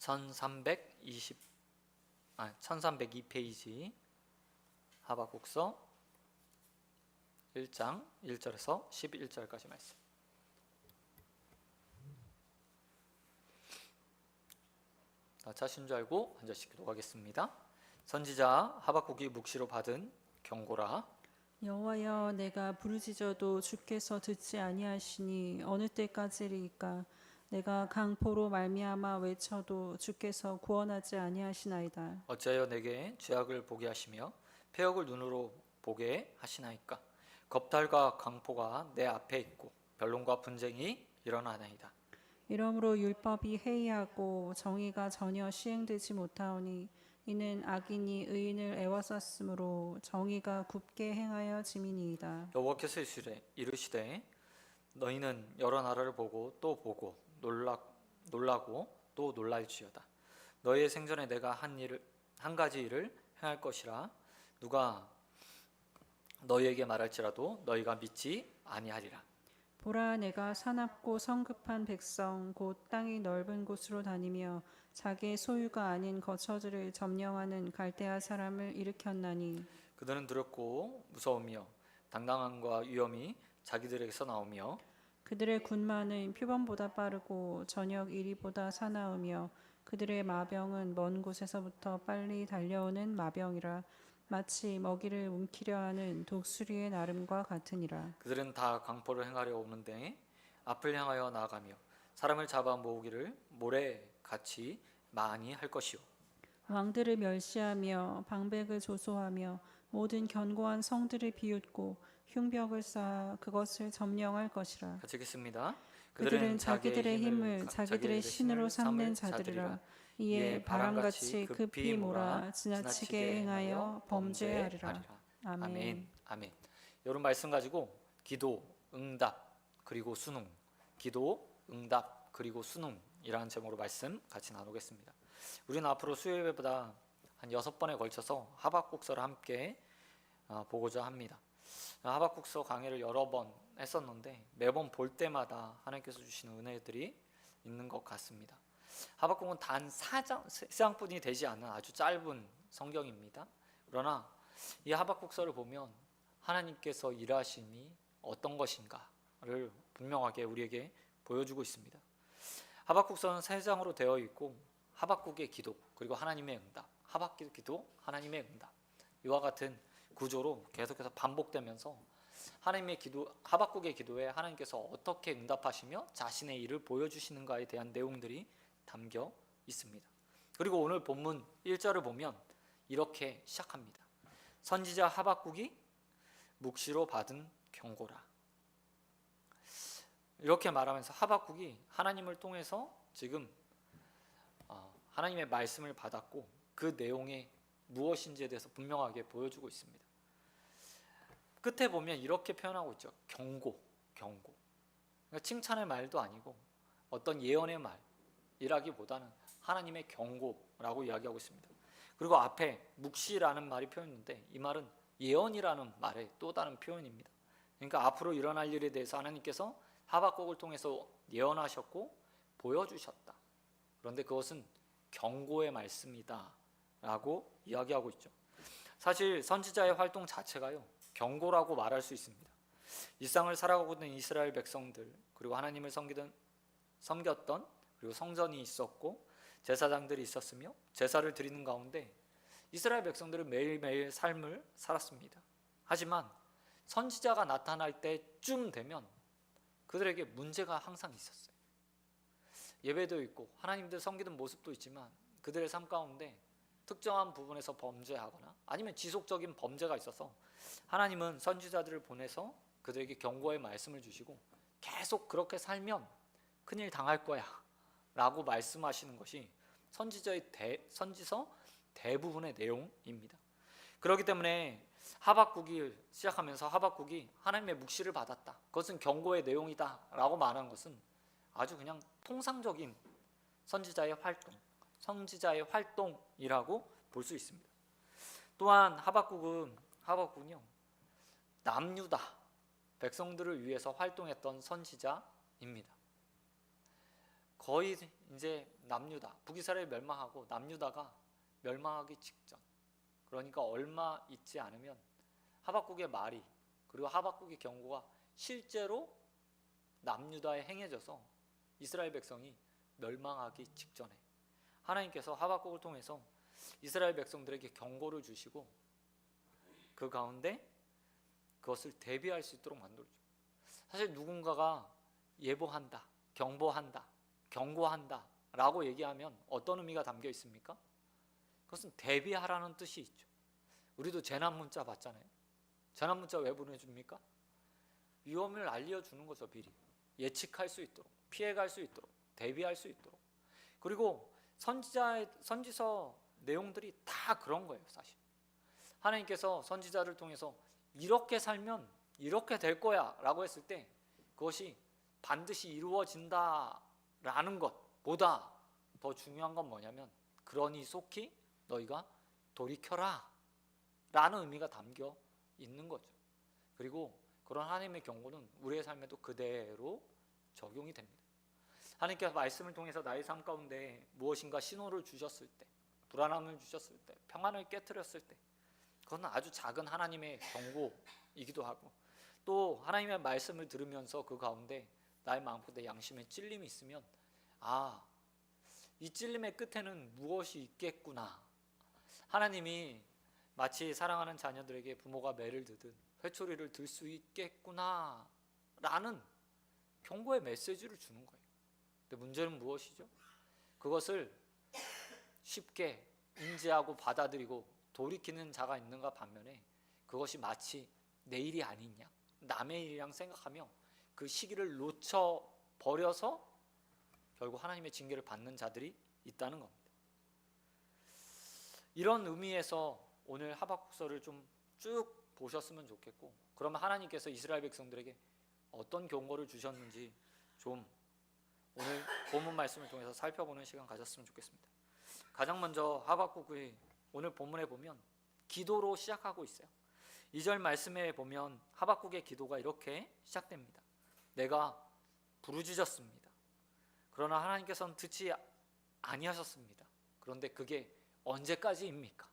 1302페이지 하박국서 1장 1절에서 11절까지 말씀. 자신 줄 알고 앉으시 기도하겠습니다. 선지자 하박국이 묵시로 받은 경고라. 여호와여, 내가 부르짖어도 주께서 듣지 아니하시니 어느 때까지리이까? 내가 강포로 말미암아 외쳐도 주께서 구원하지 아니하시나이다. 어찌하여 내게 죄악을 보게 하시며 패역을 눈으로 보게 하시나이까? 겁탈과 강포가 내 앞에 있고 변론과 분쟁이 일어나나이다. 이러므로 율법이 해이하고 정의가 전혀 시행되지 못하오니 이는 악인이 의인을 애워쌌으므로 정의가 굽게 행하여 짐이니이다. 여호와께서 이르시되 너희는 여러 나라를 보고 또 보고 놀라고 또 놀랄지어다. 너희의 생전에 내가 한 가지 일을 행할 것이라 누가 너희에게 말할지라도 너희가 믿지 아니하리라. 보라, 내가 사납고 성급한 백성 곧 땅이 넓은 곳으로 다니며 자기의 소유가 아닌 거처들을 점령하는 갈대아 사람을 일으켰나니 그들은 두렵고 무서우며 당당함과 위엄이 자기들에게서 나오며 그들의 군마는 표범보다 빠르고 저녁 이리보다 사나우며 그들의 마병은 먼 곳에서부터 빨리 달려오는 마병이라 마치 먹이를 움키려 하는 독수리의 나름과 같으니라. 그들은 다 강포를 행하려 오는데 앞을 향하여 나아가며 사람을 잡아 모으기를 모래같이 많이 할 것이요 왕들을 멸시하며 방백을 조소하며 모든 견고한 성들을 비웃고 흉벽을 쌓아 그것을 점령할 것이라. 같이 읽겠습니다. 그들은 자기들의 힘을 자기들의 신으로 삼는 자들이라. 이에 바람같이 급히 몰아 지나치게 행하여 범죄하리라. 아멘. 아멘. 이런 말씀 가지고 기도, 응답, 그리고 순응, 기도, 응답, 그리고 순응이라는 제목으로 말씀 같이 나누겠습니다. 우리는 앞으로 수요예배보다 한 6번에 걸쳐서 하박국서를 함께 보고자 합니다. 하박국서 강의를 여러 번 했었는데 매번 볼 때마다 하나님께서 주시는 은혜들이 있는 것 같습니다. 하박국은 단 4장뿐이 되지 않은 아주 짧은 성경입니다. 그러나 이 하박국서를 보면 하나님께서 일하심이 어떤 것인가를 분명하게 우리에게 보여주고 있습니다. 하박국서는 3장으로 되어 있고 하박국의 기도 그리고 하나님의 응답, 하박국의 기도, 하나님의 응답 이와 같은 구조로 계속해서 반복되면서 하박국의 기도에 하나님께서 어떻게 응답하시며 자신의 일을 보여주시는가에 대한 내용들이 담겨 있습니다. 그리고 오늘 본문 1절을 보면 이렇게 시작합니다. 선지자 하박국이 묵시로 받은 경고라. 이렇게 말하면서 하박국이 하나님을 통해서 지금 하나님의 말씀을 받았고 그 내용이 무엇인지에 대해서 분명하게 보여주고 있습니다. 끝에 보면 이렇게 표현하고 있죠. 경고. 그러니까 칭찬의 말도 아니고 어떤 예언의 말이라기보다는 하나님의 경고라고 이야기하고 있습니다. 그리고 앞에 묵시라는 말이 표현인데 이 말은 예언이라는 말의 또 다른 표현입니다. 그러니까 앞으로 일어날 일에 대해서 하나님께서 하박국을 통해서 예언하셨고 보여주셨다. 그런데 그것은 경고의 말씀이다 라고 이야기하고 있죠. 사실 선지자의 활동 자체가요 경고라고 말할 수 있습니다. 일상을 살아가고 있는 이스라엘 백성들 그리고 하나님을 섬겼던 그리고 성전이 있었고 제사장들이 있었으며 제사를 드리는 가운데 이스라엘 백성들은 매일매일 삶을 살았습니다. 하지만 선지자가 나타날 때쯤 되면 그들에게 문제가 항상 있었어요. 예배도 있고 하나님들 섬기는 모습도 있지만 그들의 삶 가운데 특정한 부분에서 범죄하거나 아니면 지속적인 범죄가 있어서 하나님은 선지자들을 보내서 그들에게 경고의 말씀을 주시고 계속 그렇게 살면 큰일 당할 거야 라고 말씀하시는 것이 선지서 대부분의 내용입니다. 그렇기 때문에 하박국이 시작하면서 하박국이 하나님의 묵시를 받았다, 그것은 경고의 내용이다 라고 말하는 것은 아주 그냥 통상적인 선지자의 활동이라고 볼 수 있습니다. 또한 하박국은요 남유다 백성들을 위해서 활동했던 선지자입니다. 거의 이제 남유다, 북이스라엘 멸망하고 남유다가 멸망하기 직전, 그러니까 얼마 있지 않으면 하박국의 말이, 그리고 하박국의 경고가 실제로 남유다에 행해져서 이스라엘 백성이 멸망하기 직전에 하나님께서 하박국을 통해서 이스라엘 백성들에게 경고를 주시고 그 가운데 그것을 대비할 수 있도록 만들어줘요. 사실 누군가가 예보한다, 경보한다, 경고한다 라고 얘기하면 어떤 의미가 담겨 있습니까? 그것은 대비하라는 뜻이 있죠. 우리도 재난 문자 받잖아요. 재난 문자 왜 보내줍니까? 위험을 알려주는 거죠. 미리 예측할 수 있도록, 피해갈 수 있도록, 대비할 수 있도록. 그리고 선지서 내용들이 다 그런 거예요. 사실 하나님께서 선지자를 통해서 이렇게 살면 이렇게 될 거야 라고 했을 때 그것이 반드시 이루어진다라는 것보다 더 중요한 건 뭐냐면 그러니 속히 너희가 돌이켜라 라는 의미가 담겨 있는 거죠. 그리고 그런 하나님의 경고는 우리의 삶에도 그대로 적용이 됩니다. 하나님께서 말씀을 통해서 나의 삶 가운데 무엇인가 신호를 주셨을 때, 불안함을 주셨을 때, 평안을 깨트렸을 때, 그건 아주 작은 하나님의 경고이기도 하고, 또 하나님의 말씀을 들으면서 그 가운데 나의 마음속에 양심의 찔림이 있으면 이 찔림의 끝에는 무엇이 있겠구나, 하나님이 마치 사랑하는 자녀들에게 부모가 매를 드듯 회초리를 들 수 있겠구나 라는 경고의 메시지를 주는 거예요. 근데 문제는 무엇이죠? 그것을 쉽게 인지하고 받아들이고 돌이키는 자가 있는가 반면에 그것이 마치 내 일이 아닌 양, 남의 일이랑 생각하며 그 시기를 놓쳐버려서 결국 하나님의 징계를 받는 자들이 있다는 겁니다. 이런 의미에서 오늘 하박국서를 좀 쭉 보셨으면 좋겠고, 그러면 하나님께서 이스라엘 백성들에게 어떤 경고를 주셨는지 좀 오늘 본문 말씀을 통해서 살펴보는 시간 가졌으면 좋겠습니다. 가장 먼저 하박국의 오늘 본문에 보면 기도로 시작하고 있어요. 2절 말씀에 보면 하박국의 기도가 이렇게 시작됩니다. 내가 부르짖었습니다. 그러나 하나님께서는 듣지 아니하셨습니다. 그런데 그게 언제까지입니까?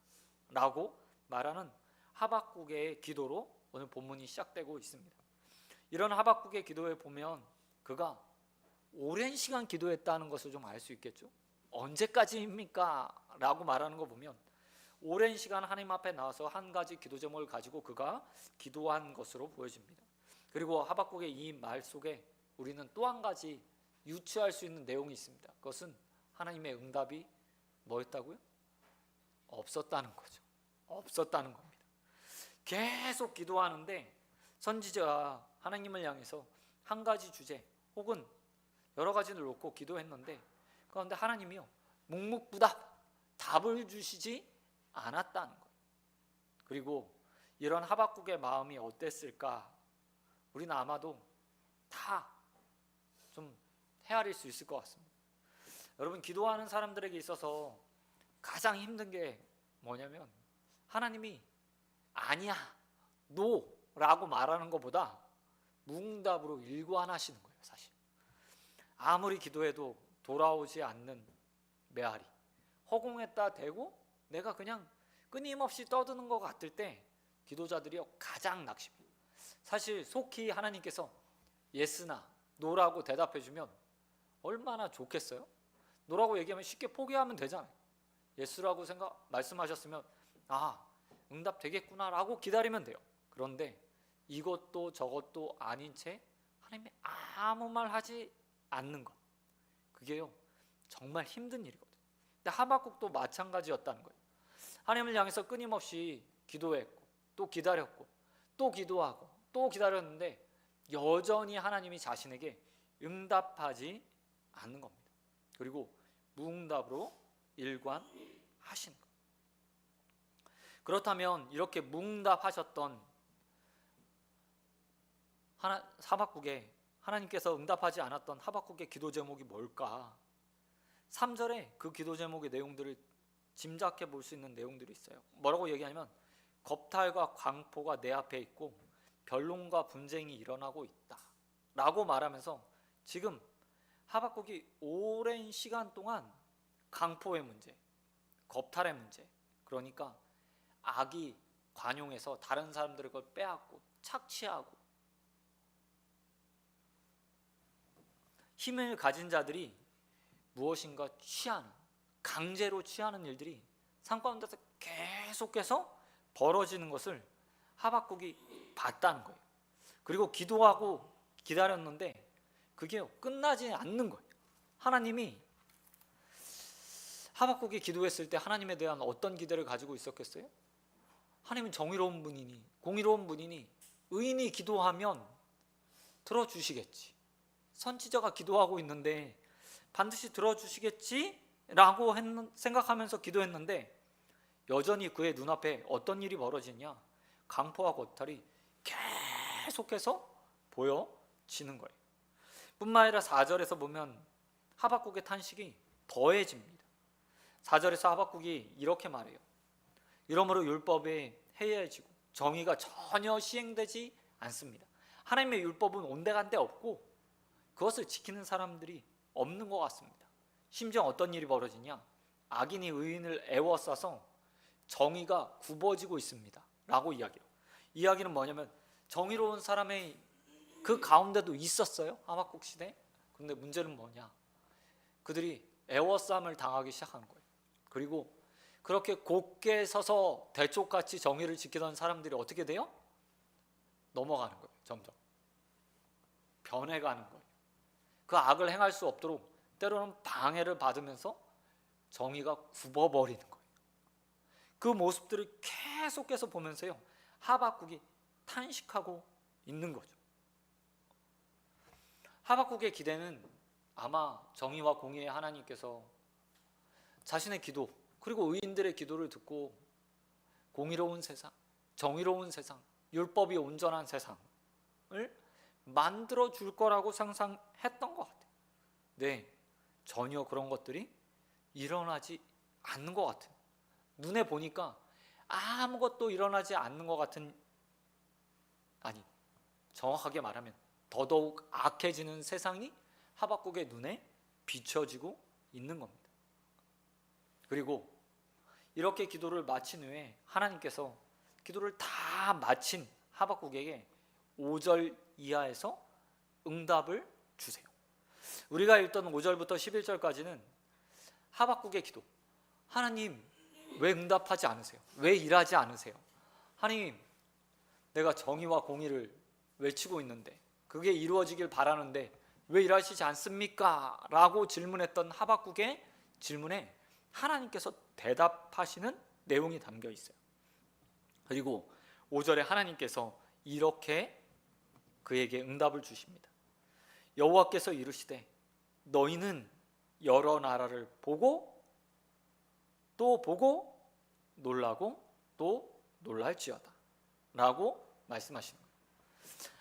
라고 말하는 하박국의 기도로 오늘 본문이 시작되고 있습니다. 이런 하박국의 기도에 보면 그가 오랜 시간 기도했다는 것을 좀 알 수 있겠죠. 언제까지입니까? 라고 말하는 거 보면 오랜 시간 하나님 앞에 나와서 한 가지 기도 제목을 가지고 그가 기도한 것으로 보여집니다. 그리고 하박국의 이 말 속에 우리는 또 한 가지 유추할 수 있는 내용이 있습니다. 그것은 하나님의 응답이 뭐였다고요? 없었다는 거죠. 없었다는 겁니다. 계속 기도하는데 선지자가 하나님을 향해서 한 가지 주제 혹은 여러 가지를 놓고 기도했는데 그런데 하나님이요 묵묵부답 답을 주시지 않았다는 거예요. 그리고 이런 하박국의 마음이 어땠을까? 우리는 아마도 다 좀 헤아릴 수 있을 것 같습니다. 여러분, 기도하는 사람들에게 있어서 가장 힘든 게 뭐냐면 하나님이 아니야, 노라고 말하는 것보다 무응답으로 일관하시는 거예요. 사실 아무리 기도해도 돌아오지 않는 메아리, 허공에다 대고 내가 그냥 끊임없이 떠드는 것 같을 때 기도자들이 가장 낙심해요. 사실 속히 하나님께서 예스나 노라고 대답해주면 얼마나 좋겠어요? 노라고 얘기하면 쉽게 포기하면 되잖아요. 예스라고 말씀하셨으면 응답 되겠구나 라고 기다리면 돼요. 그런데 이것도 저것도 아닌 채 하나님이 아무 말 하지 않는 것, 그게요 정말 힘든 일이거든요. 근데 하박국도 마찬가지였다는 거예요. 하나님을 향해서 끊임없이 기도했고 또 기다렸고 또 기도하고 또 기다렸는데 여전히 하나님이 자신에게 응답하지 않는 겁니다. 그리고 무응답으로 일관하시는 것. 그렇다면 이렇게 무응답하셨던 하박국에 하나님께서 응답하지 않았던 하박국의 기도 제목이 뭘까? 3절에 그 기도 제목의 내용들을 짐작해 볼 수 있는 내용들이 있어요. 뭐라고 얘기하냐면 겁탈과 광포가 내 앞에 있고 변론과 분쟁이 일어나고 있다 라고 말하면서 지금 하박국이 오랜 시간 동안 강포의 문제, 겁탈의 문제, 그러니까 악이 관용해서 다른 사람들의 걸 빼앗고 착취하고 힘을 가진 자들이 무엇인가 취하는, 강제로 취하는 일들이 삶 가운데서 계속해서 벌어지는 것을 하박국이 봤다는 거예요. 그리고 기도하고 기다렸는데 그게 끝나지 않는 거예요. 하나님이 하박국이 기도했을 때 하나님에 대한 어떤 기대를 가지고 있었겠어요? 하나님은 정의로운 분이니 공의로운 분이니 의인이 기도하면 들어주시겠지. 선지자가 기도하고 있는데 반드시 들어주시겠지라고 생각하면서 기도했는데 여전히 그의 눈앞에 어떤 일이 벌어지냐? 강포와 거탈이 계속해서 보여지는 거예요. 뿐만 아니라 4절에서 보면 하박국의 탄식이 더해집니다. 4절에서 하박국이 이렇게 말해요. 이러므로 율법이 해이해지고 정의가 전혀 시행되지 않습니다. 하나님의 율법은 온데간데 없고 그것을 지키는 사람들이 없는 것 같습니다. 심지어 어떤 일이 벌어지냐? 악인이 의인을 애워싸서 정의가 굽어지고 있습니다 라고 이야기해요. 이야기는 뭐냐면 정의로운 사람의 그 가운데도 있었어요, 하박국 시대. 그런데 문제는 뭐냐? 그들이 애워싸움을 당하기 시작한 거예요. 그리고 그렇게 곧게 서서 대쪽같이 정의를 지키던 사람들이 어떻게 돼요? 넘어가는 거예요. 점점 변해가는 거예요. 그 악을 행할 수 없도록 때로는 방해를 받으면서 정의가 굽어버리는 거예요. 그 모습들을 계속해서 보면서요, 하박국이 탄식하고 있는 거죠. 하박국의 기대는 아마 정의와 공의의 하나님께서 자신의 기도 그리고 의인들의 기도를 듣고 공의로운 세상, 정의로운 세상, 율법이 온전한 세상을 만들어 줄 거라고 상상했던 것 같아요. 네, 전혀 그런 것들이 일어나지 않는 것 같아요. 눈에 보니까 아무것도 일어나지 않는 것 같은, 아니, 정확하게 말하면 더더욱 악해지는 세상이 하박국의 눈에 비춰지고 있는 겁니다. 그리고 이렇게 기도를 마친 후에 하나님께서 기도를 다 마친 하박국에게 5절 이하에서 응답을 주세요. 우리가 읽던 5절부터 11절까지는 하박국의 기도, 하나님 왜 응답하지 않으세요? 왜 일하지 않으세요? 하나님, 내가 정의와 공의를 외치고 있는데 그게 이루어지길 바라는데 왜 일하시지 않습니까? 라고 질문했던 하박국의 질문에 하나님께서 대답하시는 내용이 담겨 있어요. 그리고 5절에 하나님께서 이렇게 그에게 응답을 주십니다. 여호와께서 이르시되 너희는 여러 나라를 보고 또 보고 놀라고 또 놀랄지어다 라고 말씀하시는 거예요.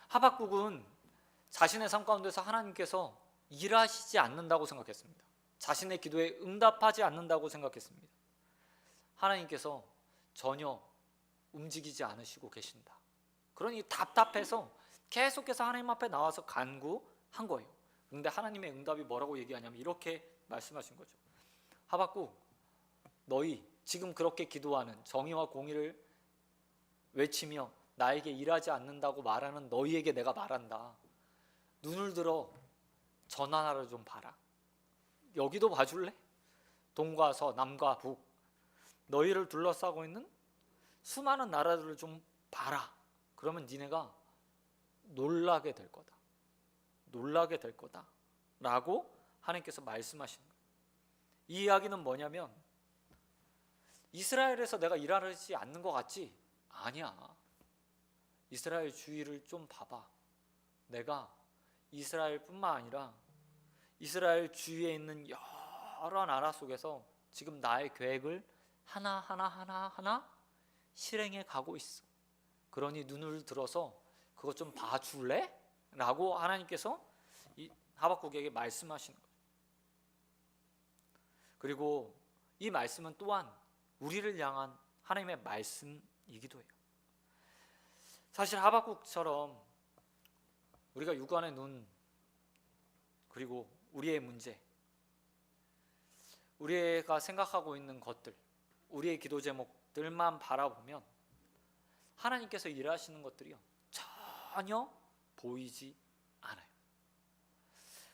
하박국은 자신의 삶 가운데서 하나님께서 일하시지 않는다고 생각했습니다. 자신의 기도에 응답하지 않는다고 생각했습니다. 하나님께서 전혀 움직이지 않으시고 계신다. 그러니 답답해서 계속해서 하나님 앞에 나와서 간구한 거예요. 그런데 하나님의 응답이 뭐라고 얘기하냐면 이렇게 말씀하신 거죠. 하박국, 너희 지금 그렇게 기도하는 정의와 공의를 외치며 나에게 일하지 않는다고 말하는 너희에게 내가 말한다. 눈을 들어 전 하나를 좀 봐라. 여기도 봐줄래? 동과 서, 남과 북, 너희를 둘러싸고 있는 수많은 나라들을 좀 봐라. 그러면 니네가 놀라게 될 거다. 놀라게 될 거다 라고 하나님께서 말씀하시는 거예요. 이 이야기는 뭐냐면 이스라엘에서 내가 일하지 않는 것 같지? 아니야. 이스라엘 주위를 좀 봐봐. 내가 이스라엘뿐만 아니라 이스라엘 주위에 있는 여러 나라 속에서 지금 나의 계획을 하나하나 실행해 가고 있어. 그러니 눈을 들어서 그것 좀 봐줄래? 라고 하나님께서 이 하박국에게 말씀하시는 거예요. 그리고 이 말씀은 또한 우리를 향한 하나님의 말씀이기도 해요. 사실 하박국처럼 우리가 육안의 눈 그리고 우리의 문제, 우리가 생각하고 있는 것들, 우리의 기도 제목들만 바라보면 하나님께서 일하시는 것들이요 전혀 보이지 않아요.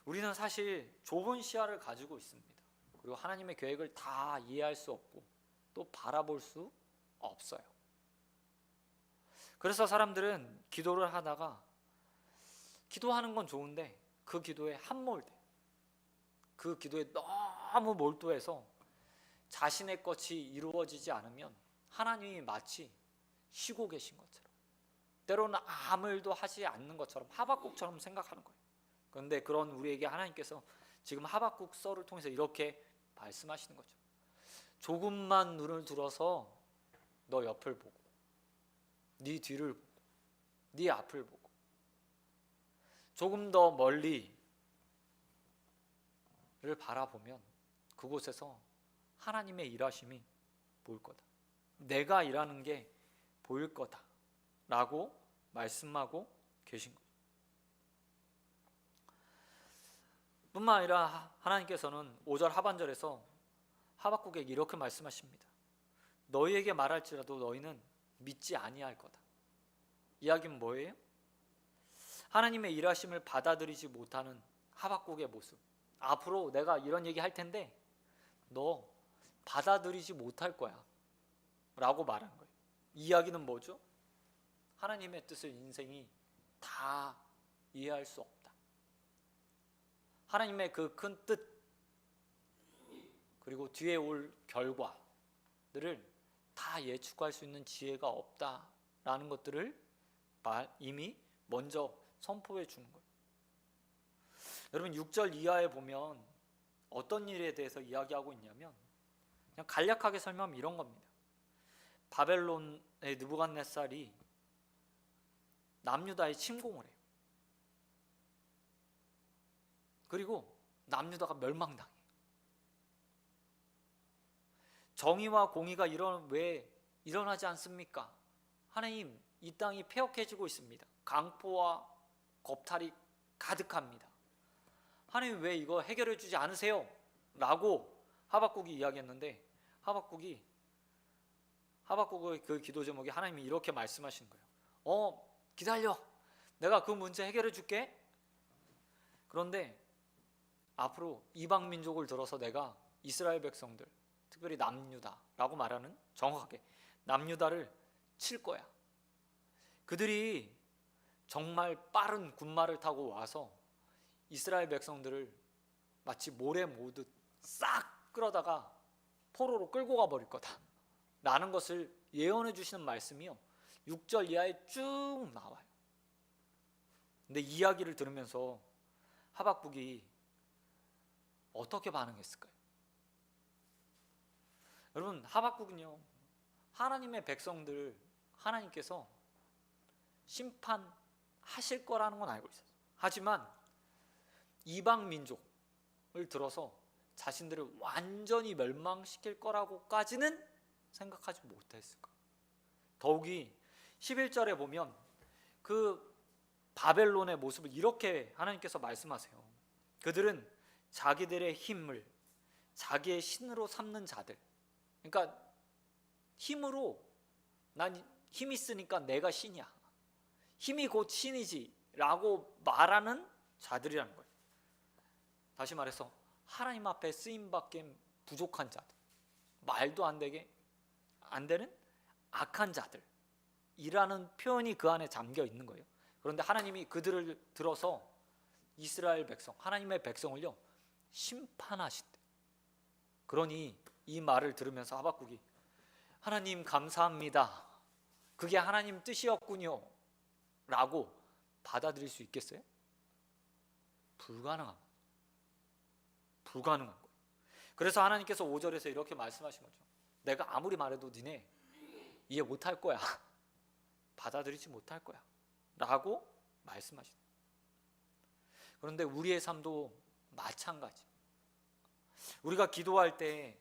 우리는 사실 좁은 시야를 가지고 있습니다. 그리고 하나님의 계획을 다 이해할 수 없고 또 바라볼 수 없어요. 그래서 사람들은 기도를 하다가 기도하는 건 좋은데 그 기도에 함몰돼, 그 기도에 너무 몰두해서 자신의 것이 이루어지지 않으면 하나님이 마치 쉬고 계신 것처럼, 때로는 아무 일도 하지 않는 것처럼, 하박국처럼 생각하는 거예요. 그런데 그런 우리에게 하나님께서 지금 하박국서를 통해서 이렇게 말씀하시는 거죠. 조금만 눈을 들어서 너 옆을 보고, 네 뒤를 보고, 네 앞을 보고, 조금 더 멀리를 바라보면 그곳에서 하나님의 일하심이 보일 거다. 내가 일하는 게 보일 거다 라고 말씀하고 계신 거죠. 뿐만 아니라 하나님께서는 5절 하반절에서 하박국에게 이렇게 말씀하십니다. 너희에게 말할지라도 너희는 믿지 아니할 거다. 이야기는 뭐예요? 하나님의 일하심을 받아들이지 못하는 하박국의 모습. 앞으로 내가 이런 얘기 할 텐데 너 받아들이지 못할 거야 라고 말하는 거예요. 이야기는 뭐죠? 하나님의 뜻을 인생이 다 이해할 수 없다. 하나님의 그 큰 뜻, 그리고 뒤에 올 결과들을 다 예측할 수 있는 지혜가 없다라는 것들을 이미 먼저 선포해 주는 거예요. 여러분 6절 이하에 보면 어떤 일에 대해서 이야기하고 있냐면 그냥 간략하게 설명하면 이런 겁니다. 바벨론의 느부갓네살이 남유다에 침공을 해요. 그리고 남유다가 멸망당해요. 정의와 공의가 왜 일어나지 않습니까? 하나님, 이 땅이 폐역해지고 있습니다. 강포와 겁탈이 가득합니다. 하나님 왜 이거 해결해 주지 않으세요? 라고 하박국이 이야기했는데 하박국의 그 기도 제목이 하나님이 이렇게 말씀하시는 거예요. 기다려, 내가 그 문제 해결해 줄게. 그런데 앞으로 이방 민족을 들어서 내가 이스라엘 백성들, 특별히 남유다라고 말하는, 정확하게 남유다를 칠 거야. 그들이 정말 빠른 군마를 타고 와서 이스라엘 백성들을 마치 모래 모듯 싹 끌어다가 포로로 끌고 가버릴 거다 라는 것을 예언해 주시는 말씀이요 6절 이하에 쭉 나와요. 근데 이야기를 들으면서 하박국이 어떻게 반응했을까요? 여러분, 하박국은요 하나님의 백성들 하나님께서 심판하실 거라는 건 알고 있었어요. 하지만 이방 민족을 들어서 자신들을 완전히 멸망시킬 거라고까지는 생각하지 못했을 거예요. 더욱이 11절에 보면 그 바벨론의 모습을 이렇게 하나님께서 말씀하세요. 그들은 자기들의 힘을 자기의 신으로 삼는 자들, 그러니까 힘으로, 난 힘이 있으니까 내가 신이야, 힘이 곧 신이지 라고 말하는 자들이라는 거예요. 다시 말해서 하나님 앞에 쓰임받기엔 부족한 자들, 말도 안 되는 악한 자들이라는 표현이 그 안에 잠겨 있는 거예요. 그런데 하나님이 그들을 들어서 이스라엘 백성, 하나님의 백성을요 심판하신대. 그러니 이 말을 들으면서 하박국이 하나님 감사합니다, 그게 하나님 뜻이었군요 라고 받아들일 수 있겠어요? 불가능한 거예요. 그래서 하나님께서 5절에서 이렇게 말씀하신 거죠. 내가 아무리 말해도 니네 이해 못할 거야, 받아들이지 못할 거야 라고 말씀하신 거예요. 그런데 우리의 삶도 마찬가지. 우리가 기도할 때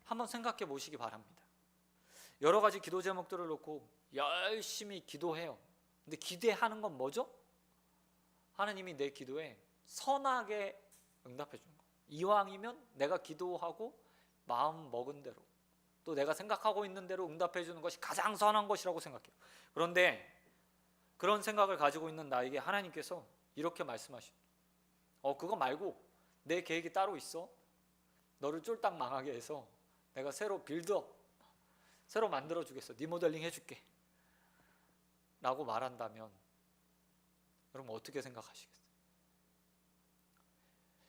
한번 생각해 보시기 바랍니다. 여러 가지 기도 제목들을 놓고 열심히 기도해요. 근데 기대하는 건 뭐죠? 하나님이 내 기도에 선하게 응답해 주는 거예요. 이왕이면 내가 기도하고 마음 먹은 대로 또 내가 생각하고 있는 대로 응답해 주는 것이 가장 선한 것이라고 생각해요. 그런데 그런 생각을 가지고 있는 나에게 하나님께서 이렇게 말씀하시죠. 그거 말고 내 계획이 따로 있어. 너를 쫄딱 망하게 해서 내가 새로 빌드업, 새로 만들어 주겠어. 네 모델링 해줄게 라고 말한다면 여러분 어떻게 생각하시겠어요?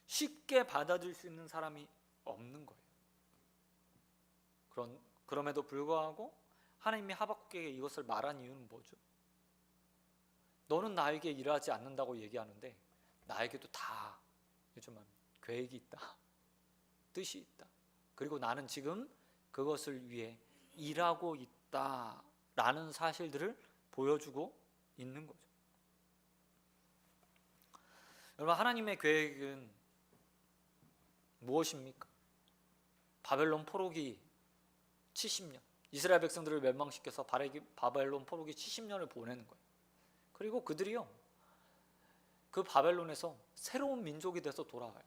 쉽게 받아들일 수 있는 사람이 없는 거예요. 그럼에도 불구하고 하나님이 하박국에게 이것을 말한 이유는 뭐죠? 너는 나에게 일하지 않는다고 얘기하는데 나에게도 다 요즘 계획이 있다, 뜻이 있다. 그리고 나는 지금 그것을 위해 일하고 있다라는 사실들을 보여주고 있는 거죠. 여러분, 하나님의 계획은 무엇입니까? 바벨론 포로기 70년, 이스라엘 백성들을 멸망시켜서 바벨론 포로기 70년을 보내는 거예요. 그리고 그들이요, 그 바벨론에서 새로운 민족이 돼서 돌아와요.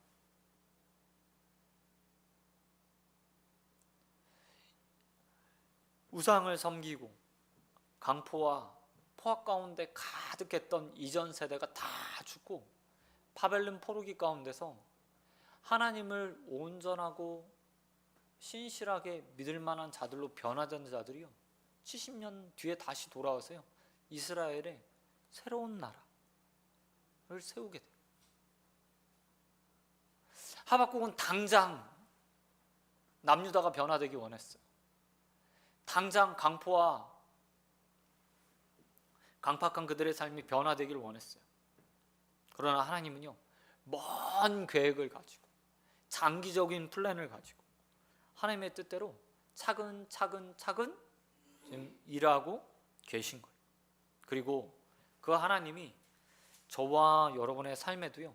우상을 섬기고 강포와 포악 가운데 가득했던 이전 세대가 다 죽고 바벨론 포로기 가운데서 하나님을 온전하고 신실하게 믿을 만한 자들로 변화된 자들이요, 70년 뒤에 다시 돌아와서요, 이스라엘의 새로운 나라를 세우게 돼요. 하박국은 당장 남유다가 변화되기 원했어요. 당장 강포와 강팍한 그들의 삶이 변화되기를 원했어요. 그러나 하나님은요, 먼 계획을 가지고 장기적인 플랜을 가지고 하나님의 뜻대로 차근차근 지금 일하고 계신 거예요. 그리고 그 하나님이 저와 여러분의 삶에도요,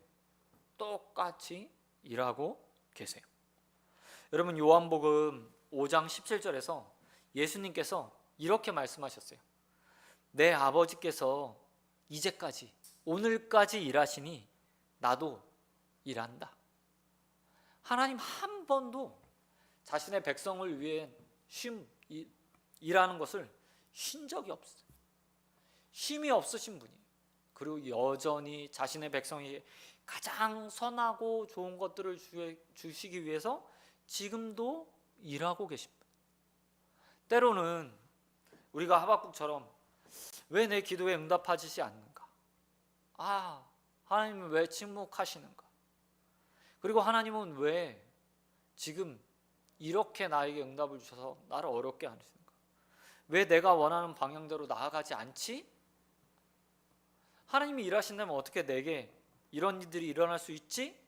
똑같이 일하고 계세요. 여러분, 요한복음 5장 17절에서 예수님께서 이렇게 말씀하셨어요. 내 아버지께서 이제까지 오늘까지 일하시니 나도 일한다. 하나님 한 번도 자신의 백성을 위해 일하는 것을 쉰 적이 없어요. 쉼이 없으신 분이에요. 그리고 여전히 자신의 백성에게 가장 선하고 좋은 것들을 주시기 위해서 지금도 일하고 계십니다. 때로는 우리가 하박국처럼 왜 내 기도에 응답하시지 않는가? 하나님은 왜 침묵하시는가? 그리고 하나님은 왜 지금 이렇게 나에게 응답을 주셔서 나를 어렵게 하시는가? 왜 내가 원하는 방향대로 나아가지 않지? 하나님이 일하신다면 어떻게 내게 이런 일들이 일어날 수 있지?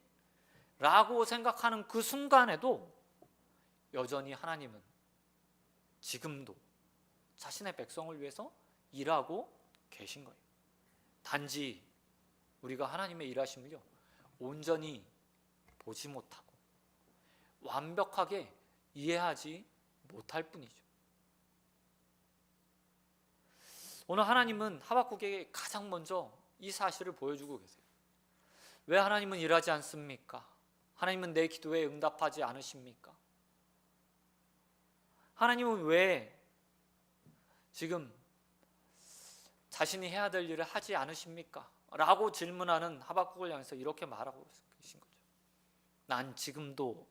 라고 생각하는 그 순간에도 여전히 하나님은 지금도 자신의 백성을 위해서 일하고 계신 거예요. 단지 우리가 하나님의 일하심을요, 온전히 보지 못하고 완벽하게 이해하지 못할 뿐이죠. 오늘 하나님은 하박국에게 가장 먼저 이 사실을 보여주고 계세요. 왜 하나님은 일하지 않습니까? 하나님은 내 기도에 응답하지 않으십니까? 하나님은 왜 지금 자신이 해야 될 일을 하지 않으십니까? 라고 질문하는 하박국을 향해서 이렇게 말하고 계신 거죠. 난 지금도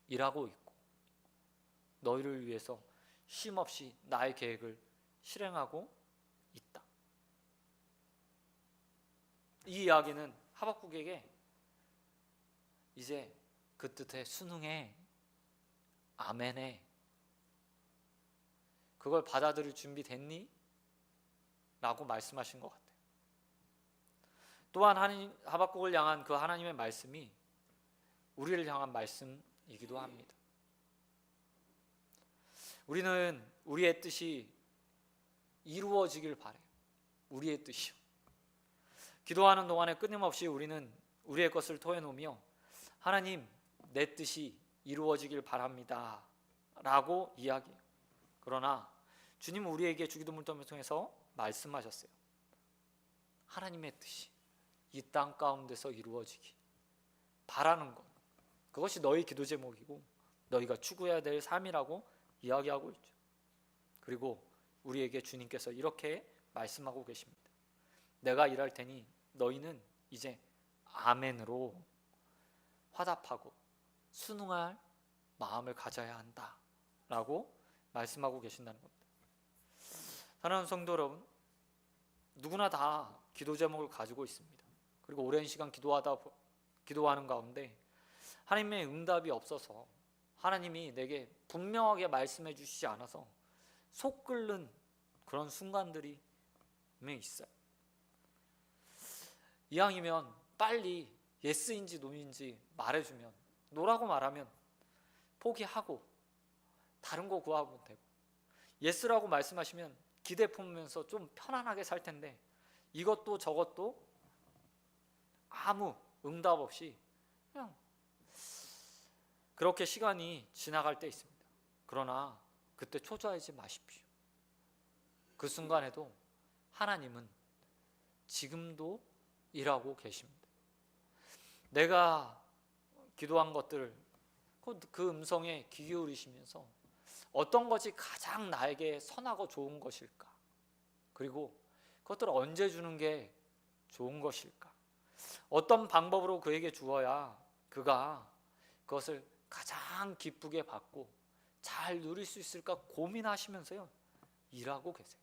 일하고 있고 너희를 위해서 쉼없이 나의 계획을 실행하고 있다. 이 이야기는 하박국에게 이제 그 뜻에 순응해, 아멘해, 그걸 받아들일 준비 됐니? 라고 말씀하신 것 같아요. 또한 하박국을 향한 그 하나님의 말씀이 우리를 향한 말씀이기도 합니다. 우리는 우리의 뜻이 이루어지길 바라요. 우리의 뜻이요. 기도하는 동안에 끊임없이 우리는 우리의 것을 토해놓으며 하나님, 내 뜻이 이루어지길 바랍니다 라고 이야기해요. 그러나 주님은 우리에게 주기도문을 통해서 말씀하셨어요. 하나님의 뜻이 이 땅 가운데서 이루어지기 바라는 것, 그것이 너희 기도 제목이고 너희가 추구해야 될 삶이라고 이야기하고 있죠. 그리고 우리에게 주님께서 이렇게 말씀하고 계십니다. 내가 일할 테니 너희는 이제 아멘으로 화답하고 순응할 마음을 가져야 한다 라고 말씀하고 계신다는 겁니다. 사랑하는 성도 여러분, 누구나 다 기도 제목을 가지고 있습니다. 그리고 오랜 시간 기도하는 가운데 하나님의 응답이 없어서, 하나님이 내게 분명하게 말씀해 주시지 않아서 속 끓는 그런 순간들이 있어요. 이왕이면 빨리 예스인지 노인지 말해주면, 노라고 말하면 포기하고 다른 거 구하면 되고, 예스라고 말씀하시면 기대 품으면서 좀 편안하게 살 텐데 이것도 저것도 아무 응답 없이 그냥 그렇게 시간이 지나갈 때 있습니다. 그러나 그때 초조하지 마십시오. 그 순간에도 하나님은 지금도 일하고 계십니다. 내가 기도한 것들, 그 음성에 귀 기울이시면서 어떤 것이 가장 나에게 선하고 좋은 것일까, 그리고 그것들을 언제 주는 게 좋은 것일까, 어떤 방법으로 그에게 주어야 그가 그것을 가장 기쁘게 받고 잘 누릴 수 있을까 고민하시면서요 일하고 계세요.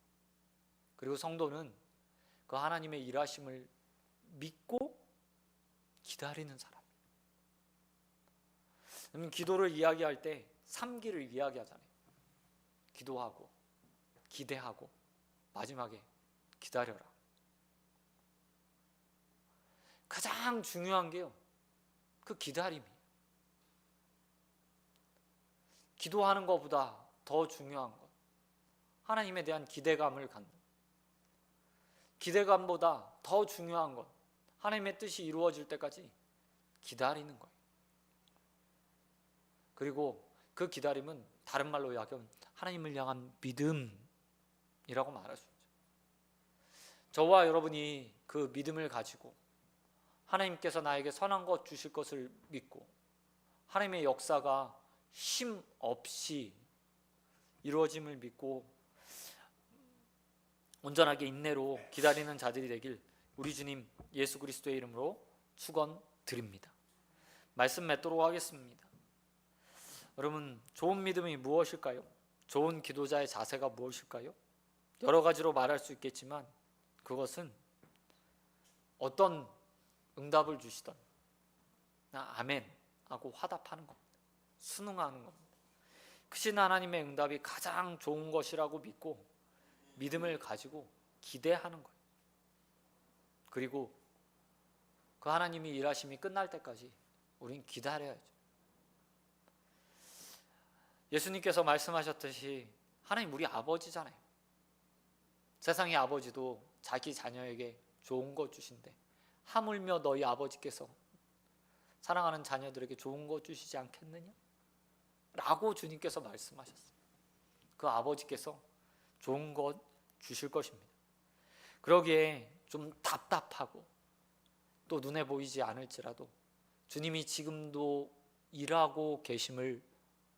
그리고 성도는 그 하나님의 일하심을 믿고 기다리는 사람. 기도를 이야기할 때 3기를 이야기하잖아요. 기도하고 기대하고 마지막에 기다려라. 가장 중요한 게요, 그 기다림이에요. 기도하는 것보다 더 중요한 것, 하나님에 대한 기대감을 갖는, 기대감보다 더 중요한 것, 하나님의 뜻이 이루어질 때까지 기다리는 거예요. 그리고 그 기다림은 다른 말로 이야기하면 하나님을 향한 믿음이라고 말할 수 있죠. 저와 여러분이 그 믿음을 가지고 하나님께서 나에게 선한 것 주실 것을 믿고 하나님의 역사가 쉼 없이 이루어짐을 믿고 온전하게 인내로 기다리는 자들이 되길 우리 주님 예수 그리스도의 이름으로 축원드립니다. 말씀 맺도록 하겠습니다. 여러분, 좋은 믿음이 무엇일까요? 좋은 기도자의 자세가 무엇일까요? 여러 가지로 말할 수 있겠지만 그것은 어떤 응답을 주시던 아멘 하고 화답하는 겁니다. 순응하는 겁니다. 크신 하나님의 응답이 가장 좋은 것이라고 믿고 믿음을 가지고 기대하는 거예요. 그리고 그 하나님이 일하심이 끝날 때까지 우린 기다려야죠. 예수님께서 말씀하셨듯이 하나님 우리 아버지잖아요. 세상의 아버지도 자기 자녀에게 좋은 것 주신대 하물며 너희 아버지께서 사랑하는 자녀들에게 좋은 것 주시지 않겠느냐? 라고 주님께서 말씀하셨어요. 그 아버지께서 좋은 것 주실 것입니다. 그러기에 좀 답답하고 또 눈에 보이지 않을지라도 주님이 지금도 일하고 계심을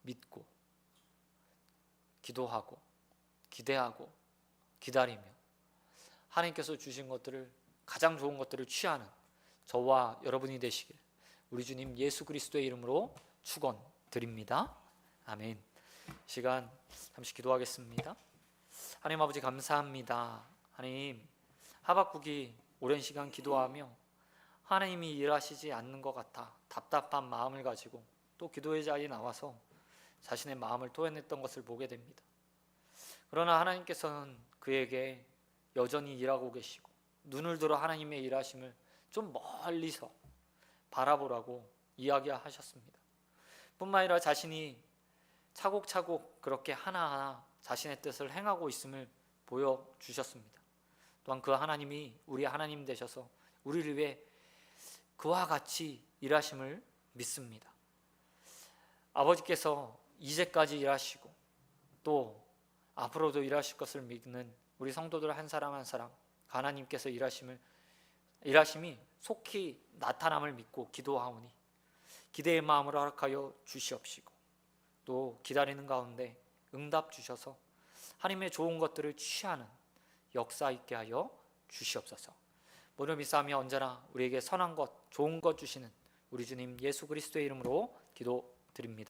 믿고 기도하고 기대하고 기다리며 하나님께서 주신 것들을, 가장 좋은 것들을 취하는 저와 여러분이 되시길 우리 주님 예수 그리스도의 이름으로 축원드립니다. 아멘. 시간 잠시 기도하겠습니다. 하나님 아버지 감사합니다. 하나님, 하박국이 오랜 시간 기도하며 하나님이 일하시지 않는 것 같아 답답한 마음을 가지고 또 기도의 자리에 나와서 자신의 마음을 토해냈던 것을 보게 됩니다. 그러나 하나님께서는 그에게 여전히 일하고 계시고 눈을 들어 하나님의 일하심을 좀 멀리서 바라보라고 이야기하셨습니다. 뿐만 아니라 자신이 차곡차곡 그렇게 하나하나 자신의 뜻을 행하고 있음을 보여주셨습니다. 또한 그 하나님이 우리 하나님 되셔서 우리를 위해 그와 같이 일하심을 믿습니다. 아버지께서 이제까지 일하시고 또 앞으로도 일하실 것을 믿는 우리 성도들 한 사람 한 사람 하나님께서 일하심이 속히 나타남을 믿고 기도하오니 기대의 마음을 허락하여 주시옵시고 또 기다리는 가운데 응답 주셔서 하나님의 좋은 것들을 취하는 역사 있게 하여 주시옵소서. 모든 믿사오며 언제나 우리에게 선한 것, 좋은 것 주시는 우리 주님 예수 그리스도의 이름으로 기도드립니다.